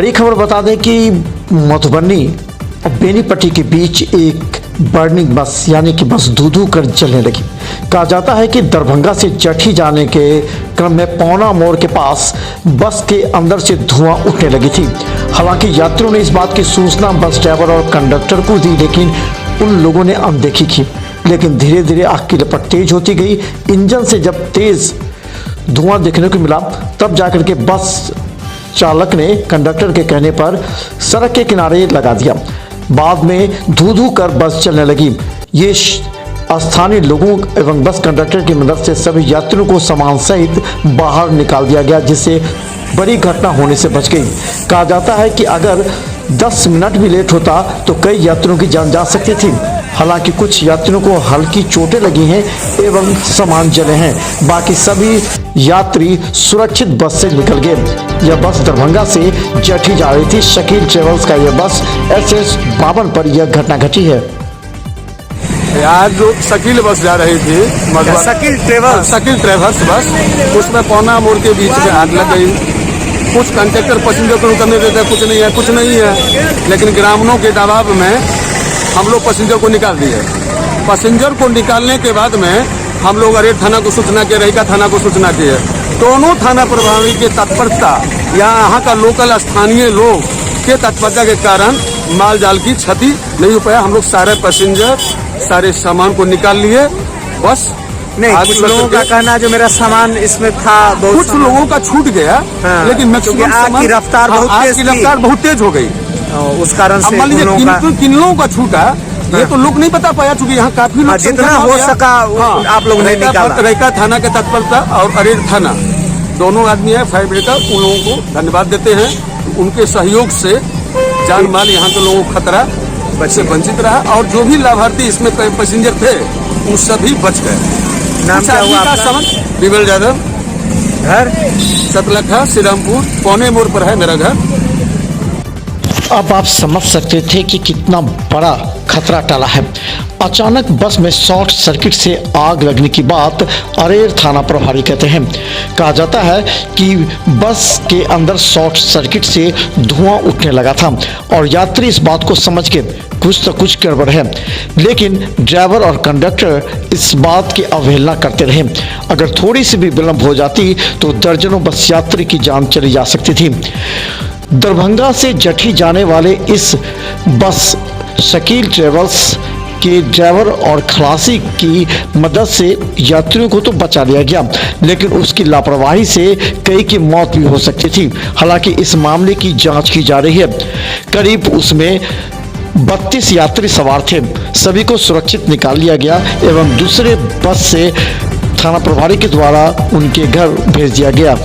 बड़ी खबर बता दें कि मधुबनी और बेनीपट्टी के बीच एक बर्निंग बस यानी कि बस धू कर जलने लगी। कहा जाता है कि दरभंगा से जठी जाने के क्रम में पौना मोड़ के पास बस के अंदर से धुआं उठने लगी थी। हालांकि यात्रियों ने इस बात की सूचना बस ड्राइवर और कंडक्टर को दी, लेकिन उन लोगों ने अनदेखी की। लेकिन धीरे धीरे आग की लपट तेज होती गई। इंजन से जब तेज धुआं देखने को मिला तब जाकर के बस चालक ने कंडक्टर के कहने पर सड़क के किनारे लगा दिया। बाद में धू कर बस चलने लगी। ये स्थानीय लोगों एवं बस कंडक्टर की मदद से सभी यात्रियों को सामान सहित बाहर निकाल दिया गया, जिससे बड़ी घटना होने से बच गई। कहा जाता है कि अगर 10 मिनट भी लेट होता तो कई यात्रियों की जान जा सकती थी। हालांकि कुछ यात्रियों को हल्की चोटें लगी हैं एवं सामान जले हैं। बाकी सभी यात्री सुरक्षित बस से निकल गए। यह बस दरभंगा से जठी जा रही थी। शकील ट्रेवल्स का यह बस SS 52 पर यह घटना घटी है। आज जो शकील बस जा रही थी, शकील ट्रेवल्स बस, उसमें पौना मोड़ के बीच में आग लग गई। कुछ कंडक्टर पैसेंजर को उतरने देते, कुछ नहीं है। लेकिन ग्रामीणों के दबाव में हम लोग पैसेंजर को निकाल दिए। पैसेंजर को निकालने के बाद में हम लोग अरेर थाना को सूचना किए, रहिका थाना को सूचना किए। दोनों थाना प्रभारी के तत्परता या यहाँ का लोकल स्थानीय लोग के तत्परता के कारण माल जाल की क्षति नहीं हो पाया। हम लोग सारे पैसेंजर सारे सामान को निकाल लिए। बस नहीं, कुछ लोगों का कहना जो मेरा सामान इसमें था, कुछ लोगों का छूट गया। हाँ, लेकिन मैक्सिमम आग की रफ्तार बहुत तेज हो गई। उस कारण से मान लीजिए किन लोगों का छूटा ये तो लोग नहीं बता पाया, चूंकि यहाँ काफी लोग जितना हो सका आप लोगों ने निकाला। रहिका थाना के तत्परता और अरेर थाना दोनों आदमी है फायर ब्रिगेड, उन लोगों को धन्यवाद देते हैं। उनके सहयोग से जान माल यहाँ के लोगों को खतरा से वंचित रहा और जो भी लाभार्थी इसमें पैसेंजर थे उन सभी बच गए। नाम क्या हुआ आपका? विमल यादव, घर सतलखा श्रीरामपुर, पौने मोड़ पर है मेरा घर। अब आप समझ सकते थे कि कितना बड़ा खतरा टला है। अचानक बस में शॉर्ट सर्किट से आग लगने की बात अरेर थाना प्रभारी कहते हैं। कहा जाता है कि बस के अंदर शॉर्ट सर्किट से धुआं उठने लगा था और यात्री इस बात को समझ के कुछ तो कुछ गड़बड़ है, लेकिन ड्राइवर और कंडक्टर इस बात की अवहेलना करते रहे। अगर थोड़ी सी भी विलंब हो जाती तो दर्जनों बस यात्री की जान चली जा सकती थी। दरभंगा से जठी जाने वाले इस बस शकील ट्रेवल्स के ड्राइवर और खलासी की मदद से यात्रियों को तो बचा लिया गया, लेकिन उसकी लापरवाही से कई की मौत भी हो सकती थी। हालांकि इस मामले की जांच की जा रही है। करीब उसमें 32 यात्री सवार थे। सभी को सुरक्षित निकाल लिया गया एवं दूसरे बस से थाना प्रभारी के द्वारा उनके घर भेज दिया गया।